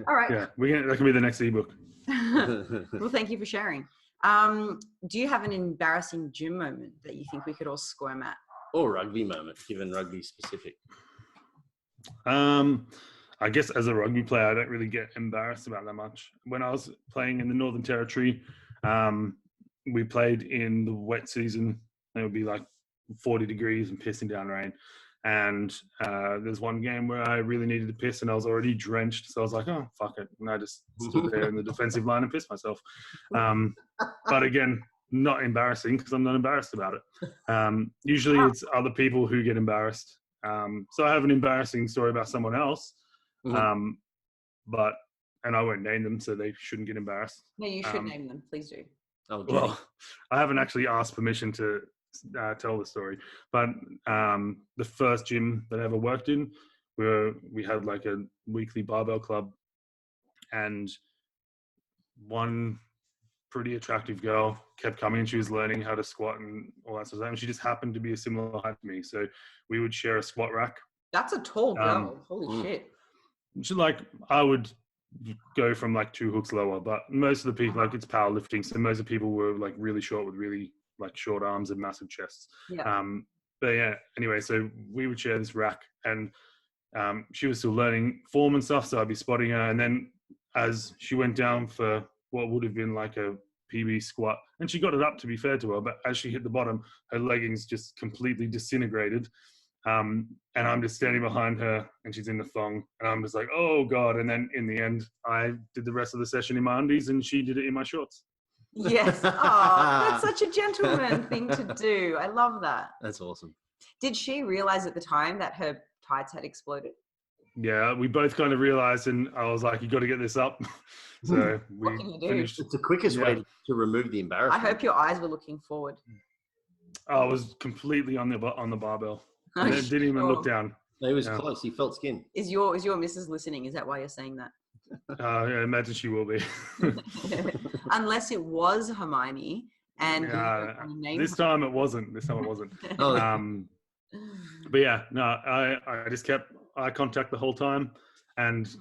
All right. Yeah, that can be the next ebook. Well, thank you for sharing. Do you have an embarrassing gym moment that you think we could all squirm at? Or rugby moment, given rugby specific. I guess as a rugby player, I don't really get embarrassed about that much. When I was playing in the Northern Territory, we played in the wet season. It would be like 40 degrees and pissing down rain. And there's one game where I really needed to piss, and I was already drenched. So I was like, oh, fuck it. And I just stood there in the defensive line and pissed myself. But again, not embarrassing, because I'm not embarrassed about it. Usually it's other people who get embarrassed. So I have an embarrassing story about someone else, and I won't name them, so they shouldn't get embarrassed. No, you should name them. Please do. Oh, well, I haven't actually asked permission to tell the story, but the first gym that I ever worked in, we had like a weekly barbell club, and one pretty attractive girl kept coming. She was learning how to squat and all that sort of stuff, and she just happened to be a similar height to me, so we would share a squat rack. That's a tall girl. Holy shit. I would go from like 2 hooks lower, but most of the people, like, it's powerlifting, so most of the people were like really short with really like short arms and massive chests. But yeah, anyway, so we would share this rack, and she was still learning form and stuff, so I'd be spotting her, and then as she went down for what would have been like a PB squat, and she got it up, to be fair to her, but as she hit the bottom, her leggings just completely disintegrated. And I'm just standing behind her, and she's in the thong, and I'm just like, oh God. And then in the end, I did the rest of the session in my undies, and she did it in my shorts. Yes. Oh, that's such a gentleman thing to do. I love that. That's awesome. Did she realize at the time that her tights had exploded? Yeah, we both kind of realized, and I was like, you got to get this up. So we finished. It's the quickest way to remove the embarrassment. I hope your eyes were looking forward. I was completely on the barbell. And it didn't even look down. He was close. He felt skin. Is your missus listening? Is that why you're saying that? I imagine she will be. Unless it was Hermione, and this time it wasn't. But yeah, no, I just kept eye contact the whole time and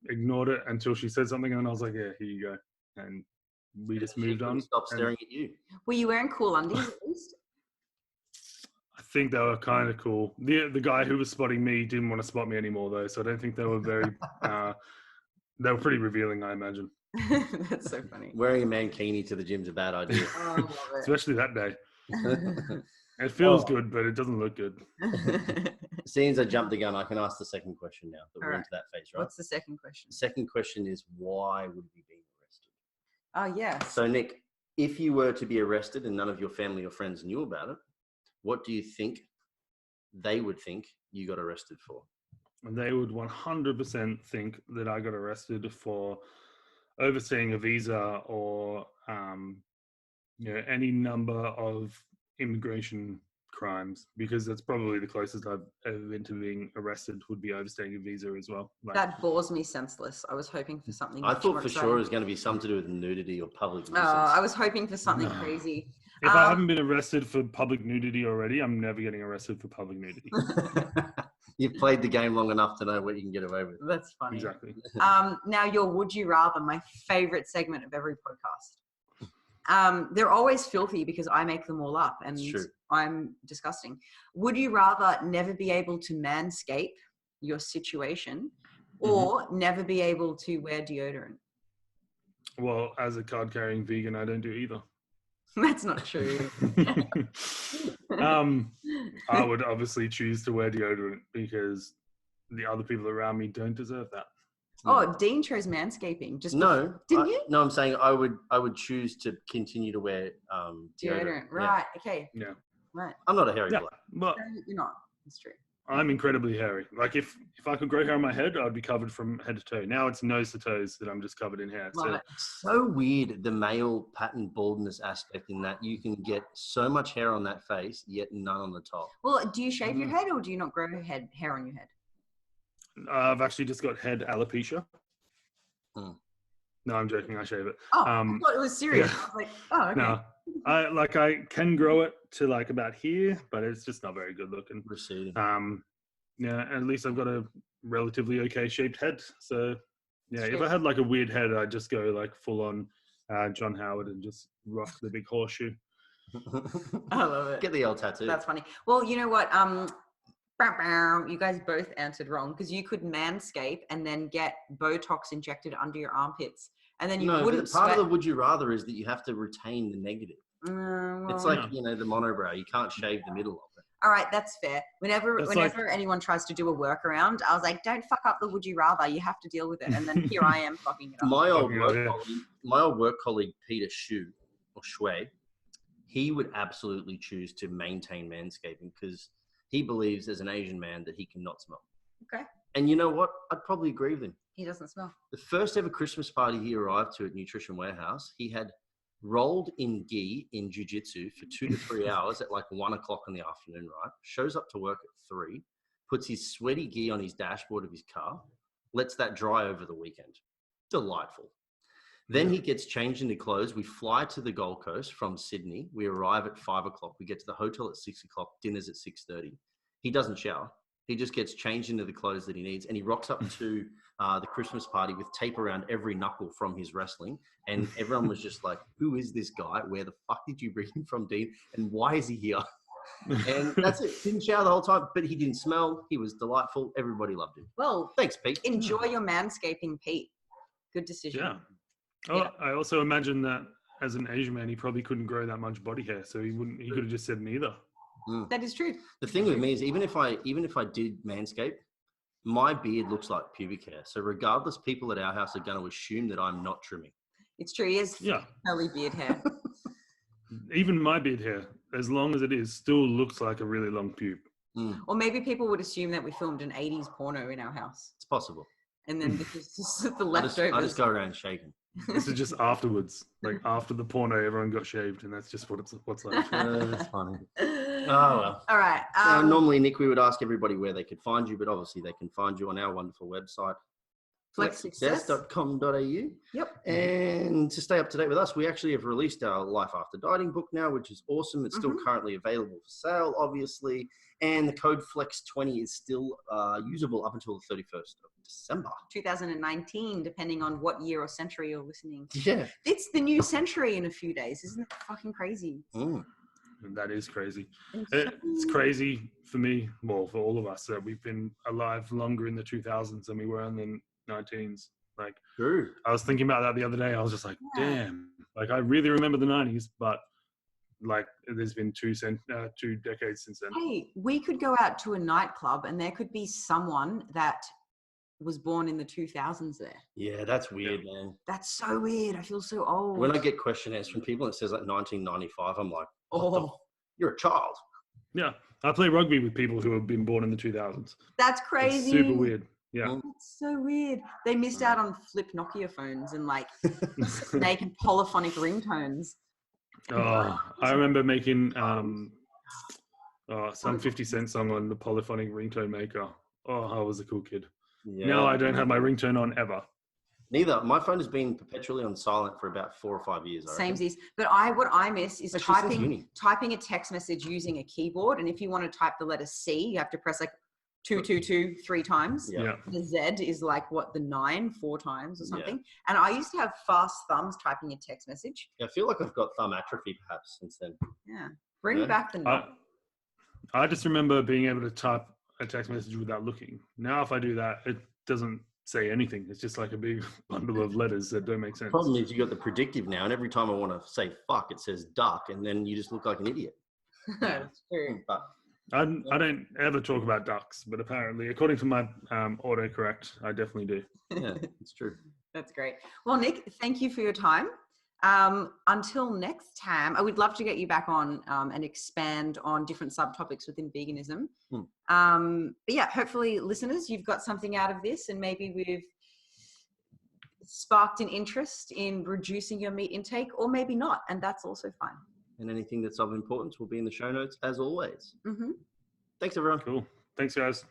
ignored it until she said something, and then I was like, yeah, here you go, and we just moved on. Stop staring at you. Were you wearing cool undies at least? I think they were kind of cool. The guy who was spotting me didn't want to spot me anymore, though, so I don't think they were very. They were pretty revealing, I imagine. That's so funny. Wearing a mankini to the gym's a bad idea. Oh, I love it. Especially that day. It feels good, but it doesn't look good. Seeing as I jumped the gun, I can ask the second question now. That we're into that phase, right? What's the second question? The second question is, why would we be arrested? Oh, yes. So, Nick, if you were to be arrested and none of your family or friends knew about it, what do you think they would think you got arrested for? They would 100% think that I got arrested for overstaying a visa or any number of immigration crimes, because that's probably the closest I've ever been to being arrested would be overstaying a visa as well. Like, That bores me senseless. I was hoping for something. I much thought more for exciting. sure it was going to be something to do with nudity or public nuisance. I was hoping for something No. crazy. if I haven't been arrested for public nudity already, I'm never getting arrested for public nudity. You've played the game long enough to know what you can get away with. That's funny. Exactly. Now your Would You Rather, my favorite segment of every podcast. They're always filthy because I make them all up and I'm disgusting. Would you rather never be able to manscape your situation or never be able to wear deodorant? Well, as a card-carrying vegan, I don't do either. That's not true. I would obviously choose to wear deodorant because the other people around me don't deserve that. Oh, Dean chose manscaping. Just No, didn't you? No, I'm saying I would choose to continue to wear Deodorant. Right. Okay. Yeah. Right. I'm not a hairy Yeah, black. but No, you're not. It's true. I'm incredibly hairy. Like if I could grow hair on my head, I'd be covered from head to toe. Now it's nose to toes that I'm just covered in hair. Love So it. So weird, the male pattern baldness aspect in that you can get so much hair on that face, yet none on the top. Well, do you shave your head or do you not grow hair on your head? I've actually just got head alopecia. No, I'm joking. I shave it. Oh, I thought it was serious. yeah. I was like, oh, okay. No, I can grow it to like about here, but it's just not very good looking. Receding. Yeah, at least I've got a relatively okay shaped head. So yeah, if I had like a weird head, I'd just go like full on John Howard and just rock the big horseshoe. I love it. Get the old tattoo. That's funny. Well, you know what? You guys both answered wrong because you could manscape and then get Botox injected under your armpits, and then you wouldn't part sweat. of the would you rather is that you have to retain the negative. Well, It's like the monobrow. You can't shave the middle of it. all right, that's fair. Whenever anyone tries to do a workaround, I was like, don't fuck up the would you rather. You have to deal with it. And then here I am fucking it up. My old work colleague Peter Shui, he would absolutely choose to maintain manscaping because he believes as an Asian man that he cannot smell. Okay. And you know what? I'd probably agree with him. He doesn't smell. The first ever Christmas party he arrived to at Nutrition Warehouse, he had rolled in gi in jiu-jitsu for 2 to 3 hours at like 1 o'clock in the afternoon, right? Shows up to work at 3, puts his sweaty gi on his dashboard of his car, lets that dry over the weekend. Delightful. Then he gets changed into clothes. We fly to the Gold Coast from Sydney. We arrive at 5 o'clock. We get to the hotel at 6 o'clock. Dinner's at 6:30. He doesn't shower. He just gets changed into the clothes that he needs. And he rocks up to the Christmas party with tape around every knuckle from his wrestling. And everyone was just like, who is this guy? Where the fuck did you bring him from, Dean? And why is he here? And that's it. Didn't shower the whole time, but he didn't smell. He was delightful. Everybody loved him. Well, thanks, Pete. Enjoy your manscaping, Pete. Good decision. Yeah. Oh, yeah. I also imagine that as an Asian man, he probably couldn't grow that much body hair, so he could have just said neither. That is true. The thing with me is even if I did manscape, my beard looks like pubic hair. So regardless, people at our house are going to assume that I'm not trimming. It's true. He has curly beard hair. Even my beard hair, as long as it is, still looks like a really long pube. Or maybe people would assume that we filmed an 80s porno in our house. It's possible. And then this is just the leftovers. I just go around shaking. This is just afterwards. Like after the porno, everyone got shaved, and that's just what's left. That's funny. Oh, well. All right. Normally, Nick, we would ask everybody where they could find you, but obviously they can find you on our wonderful website, flexsuccess.com.au. Yep. And to stay up to date with us, we actually have released our Life After Dieting book now, which is awesome. It's still currently available for sale, obviously. And the code FLEX20 is still usable up until the 31st of December. 2019, depending on what year or century you're listening. Yeah. It's the new century in a few days. Isn't it fucking crazy? That is crazy. It's crazy for me, well, for all of us, that we've been alive longer in the 2000s than we were in the 19s. Like, true. I was thinking about that the other day. I was just like, damn. Like, I really remember the 90s, but like, there's been 2 decades since then. Hey, we could go out to a nightclub and there could be someone that was born in the 2000s there. Yeah, that's weird, man. That's so weird. I feel so old. When I get questionnaires from people and it says like 1995, I'm like, oh, you're a child. Yeah. I play rugby with people who have been born in the 2000s. That's crazy. It's super weird. Yeah. That's so weird. They missed out on flip Nokia phones and like Snake and polyphonic ringtones. Oh, I remember making Oh, some 50 Cent song on the polyphonic ringtone maker. Oh, I was a cool kid. Yeah. Now I don't have my ringtone on ever. Neither. My phone has been perpetually on silent for about 4 or 5 years. Samesies. But what I miss is typing a text message using a keyboard. And if you want to type the letter C, you have to press like 222 3 times. Yeah. The Z is like the 9 4 times or something. Yeah. And I used to have fast thumbs typing a text message. I feel like I've got thumb atrophy perhaps since then. Yeah. Bring back the knob. I just remember being able to type a text message without looking. Now, if I do that, it doesn't say anything. It's just like a big bundle of letters that don't make sense. The problem is you got the predictive now, and every time I want to say fuck, it says duck, and then you just look like an idiot. That's true. But I don't ever talk about ducks, but apparently, according to my autocorrect, I definitely do. Yeah, it's true. That's great. Well, Nick, thank you for your time. Until next time, I would love to get you back on and expand on different subtopics within veganism. But yeah, hopefully listeners, you've got something out of this, and maybe we've sparked an interest in reducing your meat intake, or maybe not, and that's also fine. And anything that's of importance will be in the show notes as always. Mm-hmm. Thanks everyone. Cool. Thanks guys.